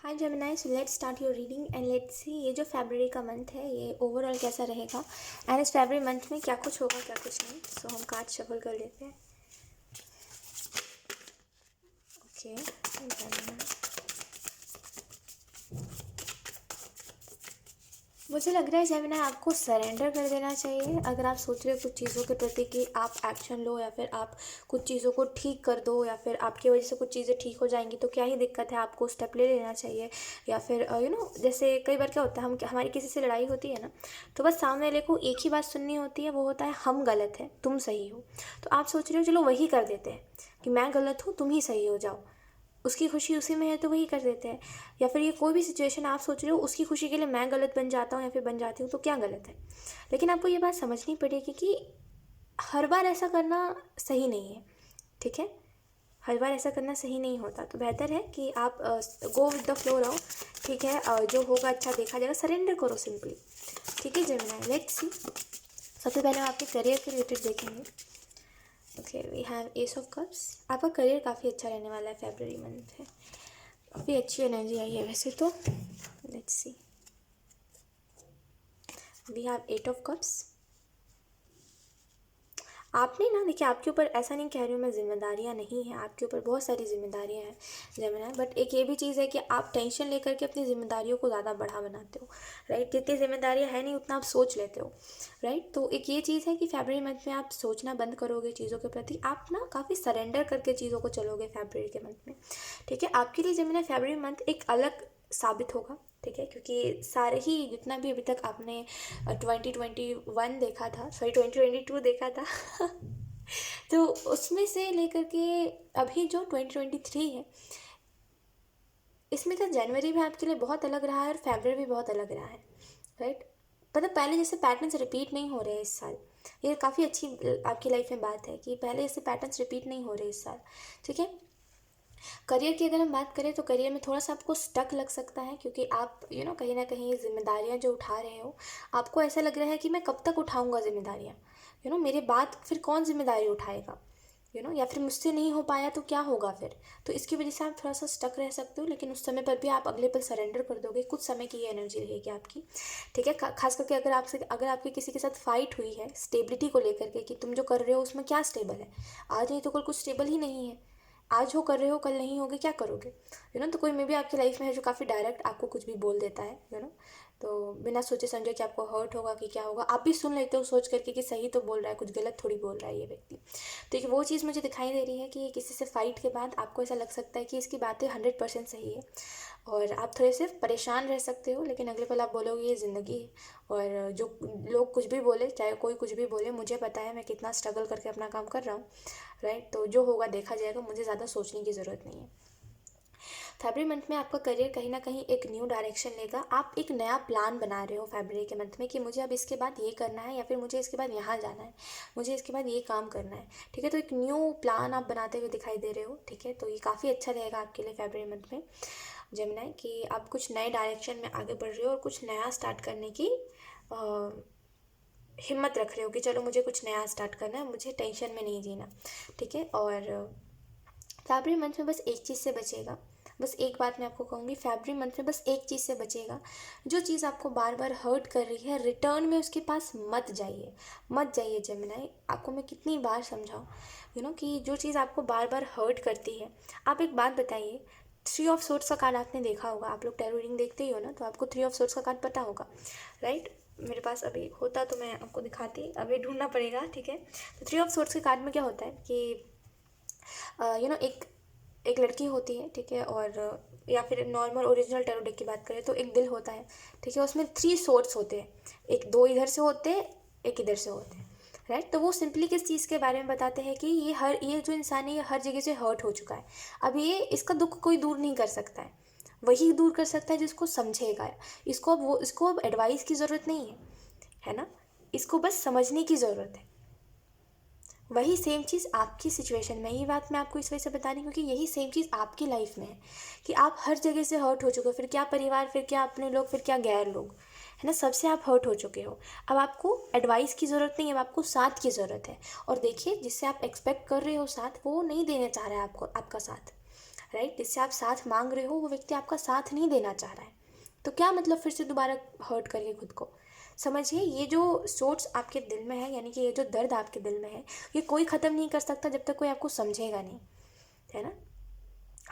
Hi Gemini, so let's start your reading and let's see ये जो फरवरी का month है ये ओवरऑल कैसा रहेगा एंड इस फरवरी मंथ में क्या कुछ होगा क्या कुछ नहीं। सो हम कार्ड शफल कर लेते हैं। ओके, मुझे लग रहा है जेमिनाई आपको सरेंडर कर देना चाहिए। अगर आप सोच रहे हो कुछ चीज़ों के प्रति कि आप एक्शन लो या फिर आप कुछ चीज़ों को ठीक कर दो या फिर आपकी वजह से कुछ चीज़ें ठीक हो जाएंगी तो क्या ही दिक्कत है, आपको स्टेप ले लेना चाहिए। या फिर जैसे कई बार क्या होता है, हमारी किसी से लड़ाई होती है ना, तो बस सामने वाले को एक ही बात सुननी होती है, वो होता है हम गलत हैं तुम सही हो। तो आप सोच रहे हो चलो वही कर देते हैं कि मैं गलत हूँ तुम ही सही हो जाओ, उसकी खुशी उसी में है तो वही कर देते हैं। या फिर ये कोई भी सिचुएशन आप सोच रहे हो उसकी खुशी के लिए मैं गलत बन जाता हूँ या फिर बन जाती हूँ तो क्या गलत है। लेकिन आपको ये बात समझनी पड़ेगी कि हर बार ऐसा करना सही नहीं है, ठीक है। हर बार ऐसा करना सही नहीं होता, तो बेहतर है कि आप गो विद द फ्लो रहो, ठीक है। जो होगा अच्छा देखा जाएगा, सरेंडर करो सिंपली, ठीक है जेमिनी। लेट्स सी, सबसे पहले हम आपके करियर के रिलेटेड देखेंगे। Okay, we have ace of cups. आपका करियर काफ़ी अच्छा रहने वाला है, फरवरी मंथ है, काफ़ी अच्छी एनर्जी आई है वैसे तो। Let's see, we have eight of cups. आपने ना देखिए, आपके ऊपर ऐसा नहीं कह रही हूँ मैं, जिम्मेदारियाँ नहीं हैं, आपके ऊपर बहुत सारी जिम्मेदारियाँ हैं जेमिनी। बट एक ये भी चीज़ है कि आप टेंशन लेकर के अपनी जिम्मेदारियों को ज़्यादा बढ़ा बनाते हो, राइट। जितनी जिम्मेदारियाँ है नहीं उतना आप सोच लेते हो, राइट। तो एक ये चीज़ है कि फरवरी मंथ में आप सोचना बंद करोगे चीज़ों के प्रति, आप ना काफ़ी सरेंडर करके चीज़ों को चलोगे फरवरी के मंथ में, ठीक है। आपके लिए जेमिनी फरवरी मंथ एक अलग साबित होगा, ठीक है, क्योंकि सारे ही जितना भी अभी तक आपने 2021 देखा था, सॉरी 2022 देखा था तो उसमें से लेकर के अभी जो 2023 है, इसमें तो जनवरी भी आपके लिए बहुत अलग रहा है और फरवरी भी बहुत अलग रहा है, राइट। मतलब पहले जैसे पैटर्न्स रिपीट नहीं हो रहे इस साल, ये काफ़ी अच्छी आपकी लाइफ में बात है कि पहले जैसे पैटर्न्स रिपीट नहीं हो रहे इस साल, ठीक है। करियर की अगर हम बात करें तो करियर में थोड़ा सा आपको स्टक लग सकता है, क्योंकि आप कहीं ना कहीं जिम्मेदारियां जो उठा रहे हो, आपको ऐसा लग रहा है कि मैं कब तक उठाऊंगा जिम्मेदारियां, मेरे बाद फिर कौन जिम्मेदारी उठाएगा, या फिर मुझसे नहीं हो पाया तो क्या होगा फिर। तो इसकी वजह से आप थोड़ा सा स्टक रह सकते हो, लेकिन उस समय पर भी आप अगले पल सरेंडर कर दोगे, कुछ समय की ये एनर्जी रहेगी आपकी, ठीक है। खास करके अगर आपकी किसी के साथ फाइट हुई है स्टेबिलिटी को लेकर के कि तुम जो कर रहे हो उसमें क्या स्टेबल है, आज नहीं तो कल कुछ स्टेबल ही नहीं है, आज हो कर रहे हो कल नहीं होगे क्या करोगे, तो कोई मे भी आपकी लाइफ में है जो काफ़ी डायरेक्ट आपको कुछ भी बोल देता है, तो बिना सोचे समझे कि आपको हर्ट होगा कि क्या होगा, आप भी सुन लेते हो सोच करके कि सही तो बोल रहा है, कुछ गलत थोड़ी बोल रहा है ये व्यक्ति। तो एक वो चीज़ मुझे दिखाई दे रही है कि किसी से फाइट के बाद आपको ऐसा लग सकता है कि इसकी बातें 100% सही है और आप थोड़े से परेशान रह सकते हो, लेकिन अगले पल आप बोलोगे ये ज़िंदगी है और जो लोग कुछ भी बोले, चाहे कोई कुछ भी बोले, मुझे पता है मैं कितना स्ट्रगल करके अपना काम कर रहा हूँ, राइट। तो जो होगा देखा जाएगा, मुझे ज़्यादा सोचने की ज़रूरत नहीं है। फरवरी मंथ में आपका करियर कहीं ना कहीं एक न्यू डायरेक्शन लेगा, आप एक नया प्लान बना रहे हो फरवरी के मंथ में कि मुझे अब इसके बाद ये करना है या फिर मुझे इसके बाद यहाँ जाना है, मुझे इसके बाद ये काम करना है, ठीक है। तो एक न्यू प्लान आप बनाते हुए दिखाई दे रहे हो, ठीक है। तो ये काफ़ी अच्छा रहेगा आपके लिए फरवरी मंथ में जेमिनी, कि आप कुछ नए डायरेक्शन में आगे बढ़ रहे हो और कुछ नया स्टार्ट करने की हिम्मत रख रहे हो कि चलो मुझे कुछ नया स्टार्ट करना है, मुझे टेंशन में नहीं जीना, ठीक है। और फरवरी मंथ में बस एक चीज़ से बचेगा, बस एक बात मैं आपको कहूँगी, फरवरी मंथ में बस एक चीज़ से बचेगा, जो चीज़ आपको बार बार हर्ट कर रही है रिटर्न में उसके पास मत जाइए, मत जाइए जेमिनी। आपको मैं कितनी बार समझाऊँ कि जो चीज़ आपको बार बार हर्ट करती है, आप एक बात बताइए, 3 ऑफ सोर्ट्स का कार्ड आपने देखा होगा, आप लोग टैरो रीडिंग देखते ही हो ना, तो आपको 3 ऑफ सोर्ट्स का कार्ड पता होगा, राइट। मेरे पास अभी होता तो मैं आपको दिखाती, अभी ढूंढना पड़ेगा, ठीक है। तो 3 ऑफ सोर्ट्स के कार्ड में क्या होता है कि एक लड़की होती है, ठीक है, और या फिर नॉर्मल ओरिजिनल टैरो डेक की बात करें तो एक दिल होता है, ठीक है, उसमें 3 सोर्ट्स होते हैं, एक 2 इधर से होते हैं, एक इधर से होते हैं, राइट। तो वो सिंपली किस चीज़ के बारे में बताते हैं कि ये जो इंसान है ये हर जगह से हर्ट हो चुका है, अब ये इसका दुख कोई दूर नहीं कर सकता है, वही दूर कर सकता है जिसको समझेगा, इसको अब एडवाइस की ज़रूरत नहीं है ना, इसको बस समझने की ज़रूरत है। वही सेम चीज़ आपकी सिचुएशन में, ये बात मैं आपको इस वजह से बता रही हूँ क्योंकि यही सेम चीज़ आपकी लाइफ में है कि आप हर जगह से हर्ट हो चुके हो, फिर क्या परिवार, फिर क्या अपने लोग, फिर क्या गैर लोग, है ना, सबसे आप हर्ट हो चुके हो। अब आपको एडवाइस की ज़रूरत नहीं है, अब आपको साथ की ज़रूरत है। और देखिए, जिससे आप एक्सपेक्ट कर रहे हो साथ, वो नहीं देने चाह रहा है आपको आपका साथ, राइट, जिससे आप साथ मांग रहे हो वो व्यक्ति आपका साथ नहीं देना चाह रहा है, तो क्या मतलब फिर से दोबारा हर्ट करिए खुद को। समझिए, ये जो सोच आपके दिल में है, यानी कि ये जो दर्द आपके दिल में है, ये कोई ख़त्म नहीं कर सकता जब तक कोई आपको समझेगा नहीं, है ना।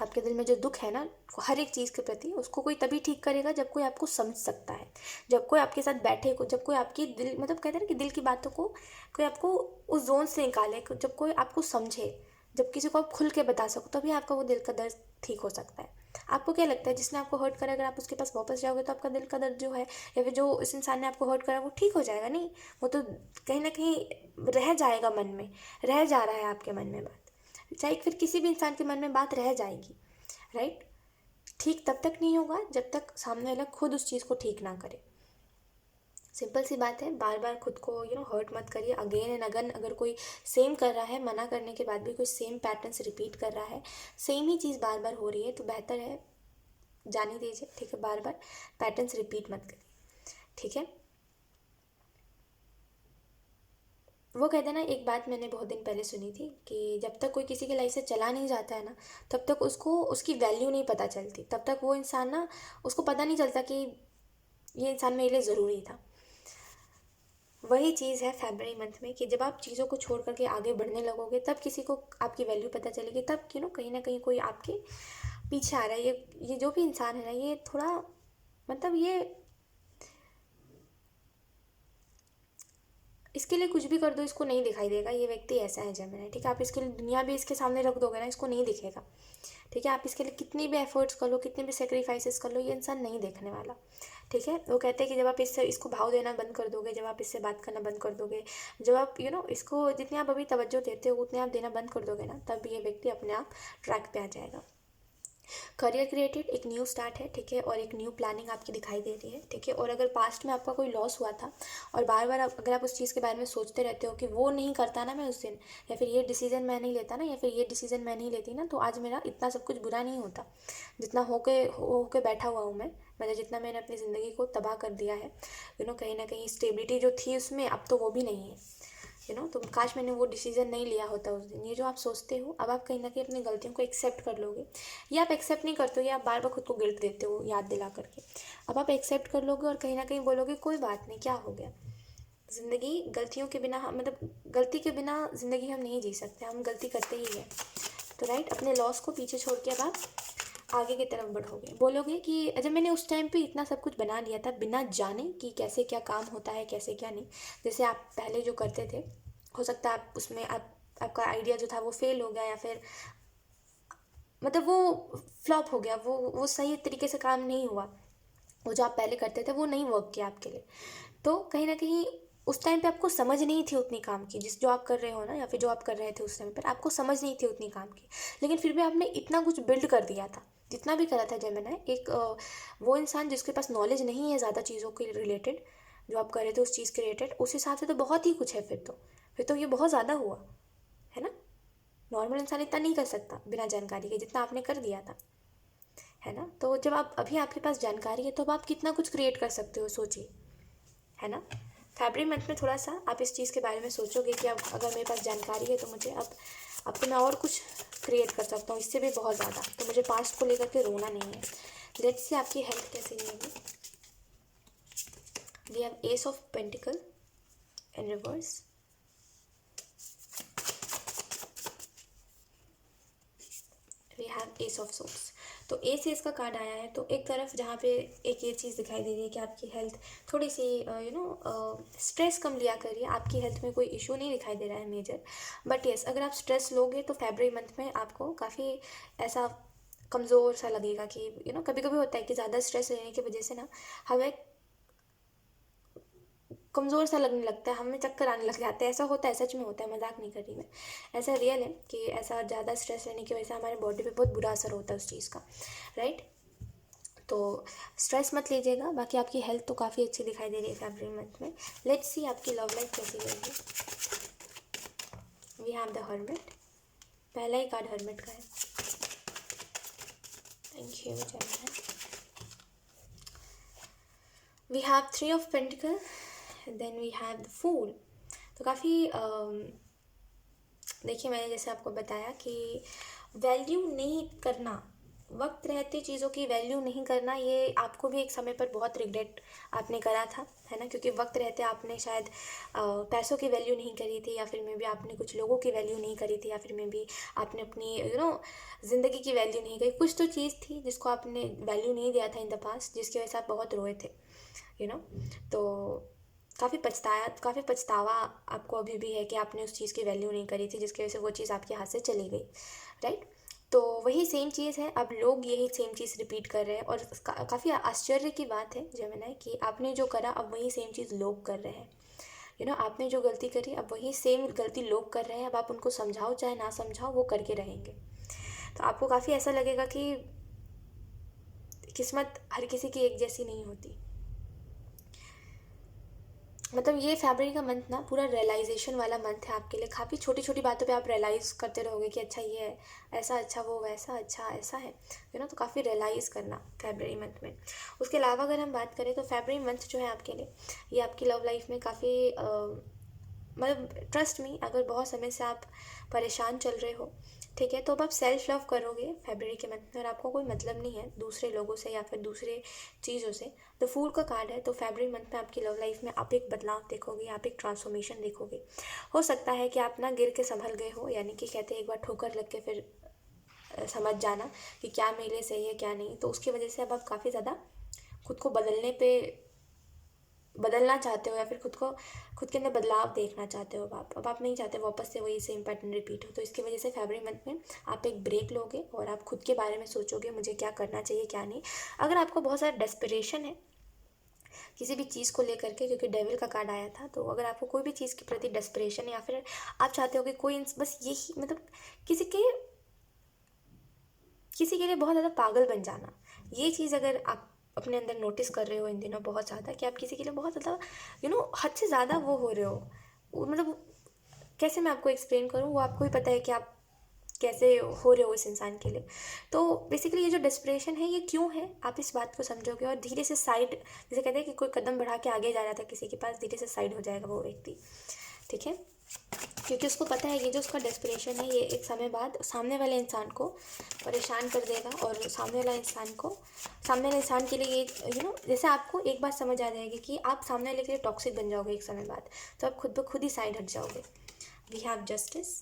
आपके दिल में जो दुख है ना हर एक चीज़ के प्रति, उसको कोई तभी ठीक करेगा जब कोई आपको समझ सकता है, जब कोई आपके साथ बैठे को, जब कोई आपकी दिल मतलब कहते हैं ना कि दिल की बातों को कोई आपको उस जोन से निकाले, जब कोई आपको समझे, जब किसी को आप खुल के बता सको, तभी आपका वो दिल का दर्द ठीक हो सकता है। आपको क्या लगता है, जिसने आपको हर्ट करा अगर आप उसके पास वापस जाओगे तो आपका दिल का दर्द जो है, या फिर जो इस इंसान ने आपको हर्ट करा वो ठीक हो जाएगा? नहीं, वो तो कहीं ना कहीं रह जाएगा, मन में रह जा रहा है आपके मन में बात, चाहे फिर किसी भी इंसान के मन में बात रह जाएगी, राइट। ठीक तब तक नहीं होगा जब तक सामने वाला खुद उस चीज़ को ठीक ना करे। सिंपल सी बात है, बार बार खुद को हर्ट मत करिए। अगेन एंड अगेन अगर कोई सेम कर रहा है, मना करने के बाद भी कोई सेम पैटर्न्स रिपीट कर रहा है, सेम ही चीज़ बार बार हो रही है, तो बेहतर है जाने दीजिए, ठीक है। बार बार पैटर्न्स रिपीट मत करिए, ठीक है। वो कहते हैं ना, एक बात मैंने बहुत दिन पहले सुनी थी कि जब तक कोई किसी की लाइफ से चला नहीं जाता है ना, तब तक उसको उसकी वैल्यू नहीं पता चलती, तब तक वो इंसान ना, उसको पता नहीं चलता कि ये इंसान मेरे लिए ज़रूरी था। वही चीज़ है फरवरी मंथ में, कि जब आप चीज़ों को छोड़ करके आगे बढ़ने लगोगे, तब किसी को आपकी वैल्यू पता चलेगी, तब कहीं ना कहीं कोई आपके पीछे आ रहा है। ये जो भी इंसान है ना, ये थोड़ा मतलब ये इसके लिए कुछ भी कर दो, इसको नहीं दिखाई देगा, ये व्यक्ति ऐसा है जेमिनी, ठीक है। आप इसके लिए दुनिया भी इसके सामने रख दोगे ना, इसको नहीं दिखेगा, ठीक है। आप इसके लिए कितनी भी एफर्ट्स कर लो, कितने भी सेक्रीफाइसेस कर लो, ये इंसान नहीं देखने वाला, ठीक है। वो कहते हैं कि जब आप इसको भाव देना बंद कर दोगे, जब आप इससे बात करना बंद कर दोगे, जब आप इसको जितनी आप अभी तवज्जो देते हो उतने आप देना बंद कर दोगे ना, तब ये व्यक्ति अपने आप ट्रैक पे आ जाएगा। करियर क्रिएटेड, एक न्यू स्टार्ट है, ठीक है, और एक न्यू प्लानिंग आपकी दिखाई दे रही है, ठीक है। और अगर पास्ट में आपका कोई लॉस हुआ था और बार बार अगर आप उस चीज़ के बारे में सोचते रहते हो कि वो नहीं करता ना मैं उस दिन, या फिर ये डिसीज़न मैं नहीं लेता ना, या फिर ये डिसीज़न मैं नहीं लेती ना, तो आज मेरा इतना सब कुछ बुरा नहीं होता, जितना हो के बैठा हुआ हूँ मैं, मतलब जितना मैंने अपनी ज़िंदगी को तबाह कर दिया है, कहीं ना कहीं स्टेबिलिटी जो थी उसमें, अब तो वो भी नहीं है, तो काश मैंने वो डिसीज़न नहीं लिया होता उस दिन। ये जो आप सोचते हो, अब आप कहीं ना कहीं अपनी गलतियों को एक्सेप्ट कर लोगे, या आप एक्सेप्ट नहीं करते हो, या आप बार बार खुद को गिल्ट देते हो याद दिला करके। अब आप एक्सेप्ट कर लोगे और कहीं ना कहीं बोलोगे कोई बात नहीं, क्या हो गया। ज़िंदगी गलतियों के बिना, मतलब गलती के बिना ज़िंदगी हम नहीं जी सकते, हम गलती करते ही है। तो राइट, अपने लॉस को पीछे छोड़ के अब आप आगे की तरफ बढ़ोगे, बोलोगे कि जब मैंने उस टाइम पे इतना सब कुछ बना लिया था बिना जाने कि कैसे क्या काम होता है, कैसे क्या नहीं, जैसे आप पहले जो करते थे, हो सकता है आप उसमें आपका आइडिया जो था वो फेल हो गया, या फिर मतलब वो फ्लॉप हो गया, वो सही तरीके से काम नहीं हुआ, वो जो आप पहले करते थे वो नहीं वर्क किया आपके लिए। तो कहीं ना कहीं उस टाइम पे आपको समझ नहीं थी उतनी काम की, जो आप कर रहे हो ना, या फिर जो आप कर रहे थे उस टाइम पर आपको समझ नहीं थी उतनी काम की, लेकिन फिर भी आपने इतना कुछ बिल्ड कर दिया था, जितना भी करा था जेमिनी। एक वो इंसान जिसके पास नॉलेज नहीं है ज़्यादा चीज़ों के रिलेटेड, जो आप कर रहे थे उस चीज़ के रिलेटेड, उस हिसाब से तो बहुत ही कुछ है, फिर तो ये बहुत ज़्यादा हुआ, है ना। नॉर्मल इंसान इतना नहीं कर सकता बिना जानकारी के, जितना आपने कर दिया था, है ना। तो जब आप अभी आपके पास जानकारी है, तो अब आप कितना कुछ क्रिएट कर सकते हो, सोचिए, है ना। फरवरी मंथ में थोड़ा सा आप इस चीज़ के बारे में सोचोगे कि अब अगर मेरे पास जानकारी है तो मुझे अब तो मैं और कुछ क्रिएट कर सकता हूँ, इससे भी बहुत ज़्यादा, तो मुझे पास्ट को लेकर के रोना नहीं है। लेट्स से आपकी हेल्थ कैसी रहेगी। We have ace of pentacles in reverse, we have ace of swords. तो ए से इसका कार्ड आया है, तो एक तरफ जहाँ पे एक ये चीज़ दिखाई दे रही है कि आपकी हेल्थ थोड़ी सी स्ट्रेस कम लिया करिए, आपकी हेल्थ में कोई इशू नहीं दिखाई दे रहा है मेजर, बट येस अगर आप स्ट्रेस लोगे तो फरवरी मंथ में आपको काफ़ी ऐसा कमज़ोर सा लगेगा कि कभी कभी होता है कि ज़्यादा स्ट्रेस लेने की वजह से ना हमें कमज़ोर सा लगने लगता है, हमें चक्कर आने लग जाते हैं, ऐसा होता है, सच में होता है, मजाक नहीं कर रही मैं, ऐसा रियल है कि ऐसा ज़्यादा स्ट्रेस लेने की वजह से हमारे बॉडी पे बहुत बुरा असर होता है उस चीज़ का, राइट। तो स्ट्रेस मत लीजिएगा, बाकी आपकी हेल्थ तो काफ़ी अच्छी दिखाई दे रही है फरवरी मंथ में। लेट्स सी आपकी लव लाइफ कैसी रहेगी। वी हैव द हर्मिट, पहला ही कार्ड हर्मिट का है। Thank you Gemini. We have three of pentacles, then we have the fool. तो काफ़ी देखिए, मैंने जैसे आपको बताया कि वैल्यू नहीं करना वक्त रहते चीज़ों की वैल्यू नहीं करना, ये आपको भी एक समय पर बहुत रिग्रेट आपने करा था, है ना, क्योंकि वक्त रहते आपने शायद पैसों की वैल्यू नहीं करी थी, या फिर मे बी आपने कुछ लोगों की वैल्यू नहीं करी थी, या फिर मे बी आपने अपनी ज़िंदगी की वैल्यू नहीं करी। कुछ तो चीज़ थी जिसको आपने वैल्यू नहीं दिया था इन द पास्ट, जिसकी वजह से आप बहुत रोए थे, यू नो। तो काफ़ी पछतावा आपको अभी भी है कि आपने उस चीज़ की वैल्यू नहीं करी थी, जिसकी वजह से वो चीज़ आपके हाथ से चली गई, राइट। तो वही सेम चीज़ है, अब लोग यही सेम चीज़ रिपीट कर रहे हैं, और काफ़ी आश्चर्य की बात है जेमिनी कि आपने जो करा अब वही सेम चीज़ लोग कर रहे हैं, आपने जो गलती करी अब वही सेम गलती लोग कर रहे हैं। अब आप उनको समझाओ चाहे ना समझाओ, वो करके रहेंगे। तो आपको काफ़ी ऐसा लगेगा कि किस्मत हर किसी की एक जैसी नहीं होती। मतलब ये फरवरी का मंथ ना पूरा रियलाइजेशन वाला मंथ है आपके लिए। काफ़ी छोटी छोटी बातों पे आप रियलाइज़ करते रहोगे कि अच्छा ये है ऐसा, अच्छा वो वैसा, अच्छा ऐसा है, तो काफ़ी रियलाइज़ करना फरवरी मंथ में। उसके अलावा अगर हम बात करें तो फरवरी मंथ जो है आपके लिए, ये आपकी लव लाइफ में काफ़ी मतलब ट्रस्ट मी, अगर बहुत समय से आप परेशान चल रहे हो, ठीक है, तो अब आप सेल्फ लव करोगे फरवरी के मंथ में, और आपको कोई मतलब नहीं है दूसरे लोगों से या फिर दूसरे चीज़ों से। द फूल का कार्ड है, तो फरवरी मंथ में आपकी लव लाइफ में आप एक बदलाव देखोगे, आप एक ट्रांसफॉर्मेशन देखोगे। हो सकता है कि आप ना गिर के संभल गए हो, यानी कि कहते हैं एक बार ठोकर लग के फिर समझ जाना कि क्या मेरे लिए सही है क्या नहीं। तो उसकी वजह से अब आप काफ़ी ज़्यादा खुद को बदलना चाहते हो, या फिर खुद के अंदर बदलाव देखना चाहते हो। अब आप नहीं चाहते वापस से वही सेम पैटर्न रिपीट हो। तो इसकी वजह से फरवरी मंथ में आप एक ब्रेक लोगे और आप खुद के बारे में सोचोगे मुझे क्या करना चाहिए क्या नहीं। अगर आपको बहुत सारा डेस्परेशन है किसी भी चीज़ को लेकर के, क्योंकि डेविल का कार्ड आया था, तो अगर आपको कोई भी चीज़ के प्रति डेस्परेशन है, या फिर आप चाहते हो कि कोई बस यही मतलब किसी के लिए बहुत ज़्यादा पागल बन जाना, ये चीज़ अगर आप अपने अंदर नोटिस कर रहे हो इन दिनों बहुत ज़्यादा, कि आप किसी के लिए बहुत ज़्यादा हद से ज़्यादा वो हो रहे हो, मतलब कैसे मैं आपको एक्सप्लेन करूँ, वो आपको ही पता है कि आप कैसे हो रहे हो इस इंसान के लिए। तो बेसिकली ये जो डेस्परेशन है ये क्यों है, आप इस बात को समझोगे और धीरे से साइड, जैसे कहते हैं कि कोई कदम बढ़ा के आगे जा रहा था किसी के पास, धीरे से साइड हो जाएगा वो व्यक्ति, ठीक है, क्योंकि उसको पता है ये जो उसका डेस्परेशन है ये एक समय बाद सामने वाले इंसान को परेशान कर देगा, और सामने वाले इंसान के लिए ये जैसे आपको एक बात समझ आ जाएगी कि आप सामने वाले के लिए टॉक्सिक बन जाओगे एक समय बाद, तो आप खुद ब खुद ही साइड हट जाओगे। We have justice.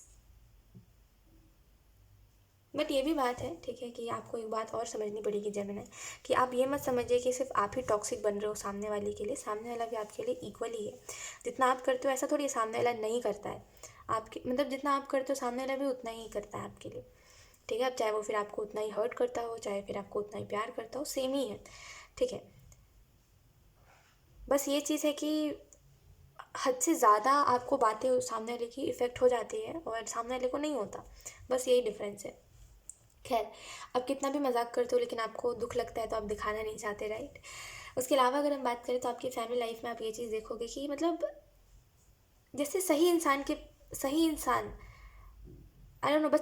बट ये भी बात है, ठीक है, कि आपको एक बात और समझनी पड़ेगी जेमिनी, कि आप ये मत समझिए कि सिर्फ आप ही टॉक्सिक बन रहे हो सामने वाले के लिए, सामने वाला भी आपके लिए इक्वल ही है। जितना आप करते हो ऐसा थोड़ी सामने वाला नहीं करता है आपके, मतलब जितना आप करते हो सामने वाला भी उतना ही करता है आपके लिए, ठीक है। अब चाहे वो फिर आपको उतना ही हर्ट करता हो, चाहे फिर आपको उतना ही प्यार करता हो, सेम ही है, ठीक है। बस ये चीज़ है कि हद से ज़्यादा आपको बातें सामने वाले की इफ़ेक्ट हो जाती है और सामने वाले को नहीं होता, बस यही डिफरेंस है। खैर, आप कितना भी मजाक करते हो लेकिन आपको दुख लगता है तो आप दिखाना नहीं चाहते, राइट। उसके अलावा अगर हम बात करें तो आपकी फैमिली लाइफ में आप ये चीज़ देखोगे कि मतलब जैसे सही इंसान, आई डोंट नो, बट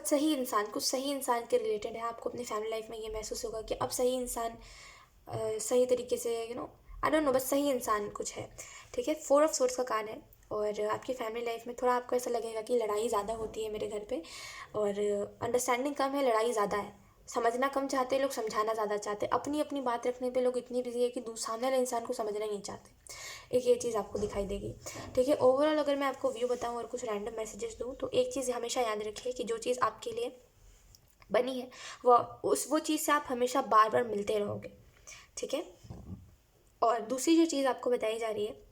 कुछ सही इंसान के रिलेटेड है, आपको अपनी फैमिली लाइफ में ये महसूस होगा कि अब सही इंसान सही तरीके से आई डोंट नो, बस सही इंसान कुछ है, ठीक है। 4 ऑफ सोर्ड्स का कार्ड है, और आपकी फैमिली लाइफ में थोड़ा आपको ऐसा लगेगा कि लड़ाई ज़्यादा होती है मेरे घर पे, और अंडरस्टैंडिंग कम है, लड़ाई ज़्यादा है। समझना कम चाहते हैं लोग, समझाना ज़्यादा चाहते हैं। अपनी अपनी बात रखने पे लोग इतनी बिजी है कि सामने वाले इंसान को समझना नहीं चाहते। एक ये चीज़ आपको दिखाई देगी, ठीक है। ओवरऑल अगर मैं आपको व्यू बताऊँ और कुछ रैंडम मैसेजेस दूँ, तो एक चीज़ हमेशा याद रखिए कि जो चीज़ आपके लिए बनी है वो चीज़ से आप हमेशा बार बार मिलते रहोगे, ठीक है। और दूसरी जो चीज़ आपको बताई जा रही है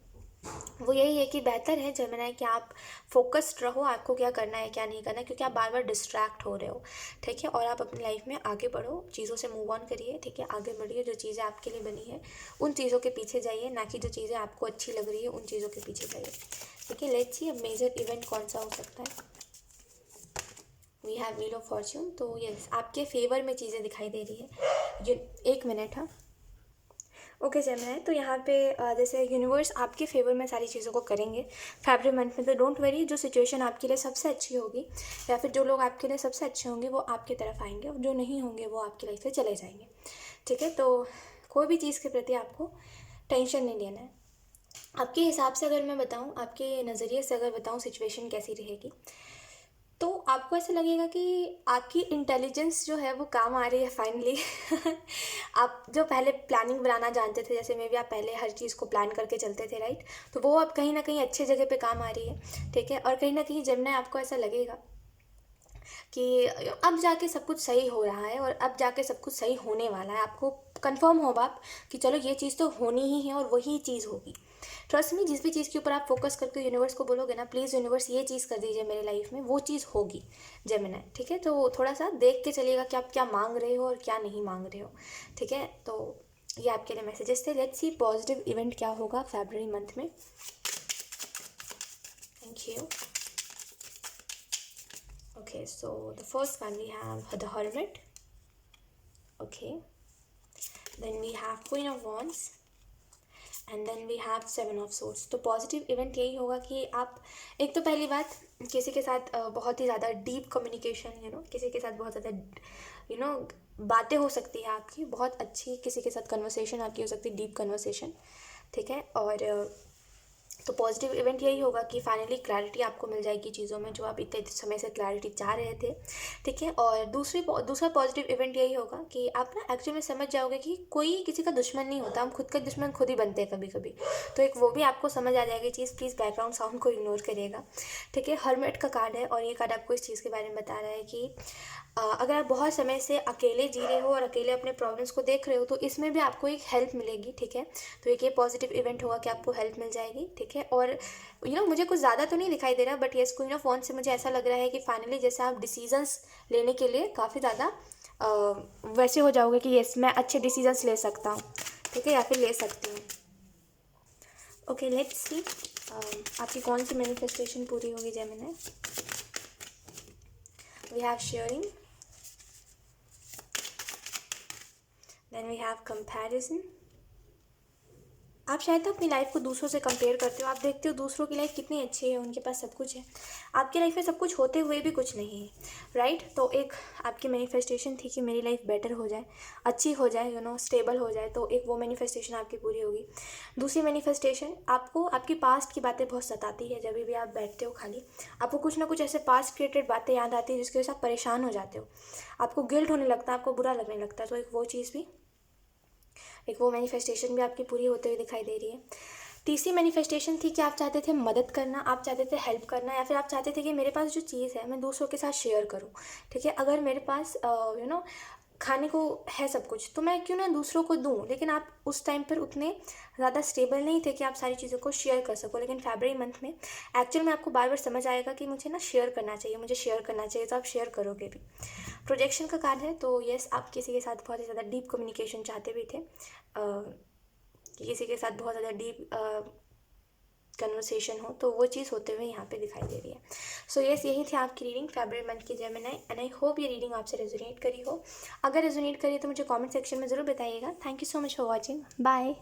वो यही है कि बेहतर है जेमिनी कि आप फोकस्ड रहो, आपको क्या करना है क्या नहीं करना है, क्योंकि आप बार बार डिस्ट्रैक्ट हो रहे हो, ठीक है। और आप अपनी लाइफ में आगे बढ़ो, चीज़ों से मूव ऑन करिए, ठीक है, आगे बढ़िए। जो चीज़ें आपके लिए बनी है उन चीज़ों के पीछे जाइए, ना कि जो चीज़ें आपको अच्छी लग रही है उन चीज़ों के पीछे जाइए, ठीक है। लेट्स सी अब मेजर इवेंट कौन सा हो सकता है। We have wheel of fortune, तो यस आपके फेवर में चीज़ें दिखाई दे रही है। एक मिनट, हाँ, ओके जेमिनी, तो यहाँ पे जैसे यूनिवर्स आपके फेवर में सारी चीज़ों को करेंगे फरवरी मंथ में, तो डोंट वरी, जो सिचुएशन आपके लिए सबसे अच्छी होगी या फिर जो लोग आपके लिए सबसे अच्छे होंगे वो आपकी तरफ आएंगे, और जो नहीं होंगे वो आपकी लाइफ से चले जाएंगे, ठीक है। तो कोई भी चीज़ के प्रति आपको टेंशन नहीं लेना है। आपके हिसाब से अगर मैं बताऊँ, आपके नज़रिए से अगर बताऊँ सिचुएशन कैसी रहेगी, तो आपको ऐसा लगेगा कि आपकी इंटेलिजेंस जो है वो काम आ रही है फाइनली। आप जो पहले प्लानिंग बनाना जानते थे, जैसे मे भी आप पहले हर चीज़ को प्लान करके चलते थे, राइट, तो वो अब कहीं ना कहीं अच्छे जगह पे काम आ रही है, ठीक है। और कहीं ना कहीं जेमिनी आपको ऐसा लगेगा कि अब जाके सब कुछ सही हो रहा है और अब जाके सब कुछ सही होने वाला है। आपको कंफर्म होगा आप कि चलो ये चीज़ तो होनी ही है और वही चीज़ होगी। ट्रस्ट मी, जिस भी चीज़ के ऊपर आप फोकस करके यूनिवर्स को बोलोगे ना, प्लीज़ यूनिवर्स ये चीज़ कर दीजिए मेरे लाइफ में, वो चीज़ होगी जेमिनी, ठीक है। तो थोड़ा सा देख के चलिएगा कि आप क्या मांग रहे हो और क्या नहीं मांग रहे हो, ठीक है। तो ये आपके लिए मैसेजेस थे। लेट्स सी पॉजिटिव इवेंट क्या होगा फरवरी मंथ में। Thank you. Okay, so the first one we have the Hermit. Okay, then we have Queen of Wands and then we have 7 of swords. तो पॉजिटिव इवेंट यही होगा कि आप, एक तो पहली बात, किसी के साथ बहुत ही ज़्यादा डीप कम्युनिकेशन, किसी के साथ बहुत ज़्यादा बातें हो सकती है आपकी, बहुत अच्छी किसी के साथ कन्वर्सेशन आपकी हो सकती है, डीप कन्वर्सेशन, ठीक है। और तो पॉजिटिव इवेंट यही होगा कि फाइनली क्लैरिटी आपको मिल जाएगी चीज़ों में, जो आप इतने समय से क्लैरिटी चाह रहे थे, ठीक है। और दूसरा पॉजिटिव इवेंट यही होगा कि आप ना एक्चुअली में समझ जाओगे कि कोई किसी का दुश्मन नहीं होता, हम खुद का दुश्मन खुद ही बनते हैं कभी कभी। तो एक वो भी आपको समझ आ जाएगी चीज़। प्लीज़ बैकग्राउंड साउंड को इग्नोर करिएगा, ठीक है। हर्मिट का कार्ड है और ये कार्ड आपको इस चीज़ के बारे में बता रहा है कि अगर आप बहुत समय से अकेले जी रहे हो और अकेले अपने प्रॉब्लम्स को देख रहे हो, तो इसमें भी आपको एक हेल्प मिलेगी, ठीक है। तो एक ये पॉजिटिव इवेंट होगा कि आपको हेल्प मिल जाएगी, ठीक है। और मुझे कुछ ज़्यादा तो नहीं दिखाई दे रहा, but yes, queen of wands से मुझे ऐसा लग रहा है कि फाइनली जैसे आप डिसीजंस लेने के लिए काफ़ी ज़्यादा वैसे हो जाओगे कि येस, मैं अच्छे डिसीजंस ले सकता हूँ, ठीक है, या फिर ले सकती हूँ। ओके, लेट्स सी आपकी कौन सी मैनिफेस्टेशन पूरी होगी Gemini. We have sharing, then we have comparison. आप शायद तो अपनी लाइफ को दूसरों से कंपेयर करते हो, आप देखते हो दूसरों की लाइफ कितनी अच्छी है, उनके पास सब कुछ है, आपकी लाइफ में सब कुछ होते हुए भी कुछ नहीं है, राइट। तो एक आपकी मैनिफेस्टेशन थी कि मेरी लाइफ बेटर हो जाए, अच्छी हो जाए, स्टेबल हो जाए, तो एक वो मैनिफेस्टेशन आपकी पूरी होगी। दूसरी मैनिफेस्टेशन, आपको आपकी पास्ट की बातें बहुत सताती है, जब भी आप बैठते हो खाली आपको कुछ ना कुछ ऐसे पास्ट क्रिएटेड बातें याद आती है जिसकी वजह से आप परेशान हो जाते हो, आपको गिल्ट होने लगता है, आपको बुरा लगने लगता है। तो एक वो चीज़ भी, एक वो मैनिफेस्टेशन भी आपकी पूरी होते हुए दिखाई दे रही है। तीसरी मैनिफेस्टेशन थी कि आप चाहते थे मदद करना, आप चाहते थे हेल्प करना, या फिर आप चाहते थे कि मेरे पास जो चीज़ है मैं दूसरों के साथ शेयर करूं, ठीक है। अगर मेरे पास खाने को है सब कुछ, तो मैं क्यों ना दूसरों को दूं। लेकिन आप उस टाइम पर उतने ज़्यादा स्टेबल नहीं थे कि आप सारी चीज़ों को शेयर कर सको। लेकिन फरवरी मंथ में एक्चुअल में आपको बार बार समझ आएगा कि मुझे ना शेयर करना चाहिए, मुझे शेयर करना चाहिए, तो आप शेयर करोगे भी। प्रोजेक्शन का कार्ड है, तो यस, आप किसी के साथ बहुत ही ज़्यादा डीप कम्युनिकेशन चाहते भी थे, कि किसी के साथ बहुत ज़्यादा डीप कन्वर्सेशन हो, तो वो चीज़ होते हुए यहाँ पे दिखाई दे रही है। सो यस, यही थी आपकी रीडिंग फरवरी मंथ की जेमिनी, एंड आई होप ये रीडिंग आपसे रेजोनेट करी हो। अगर रेजोनेट करी तो मुझे कमेंट सेक्शन में ज़रूर बताइएगा। Thank you so much for watching, bye.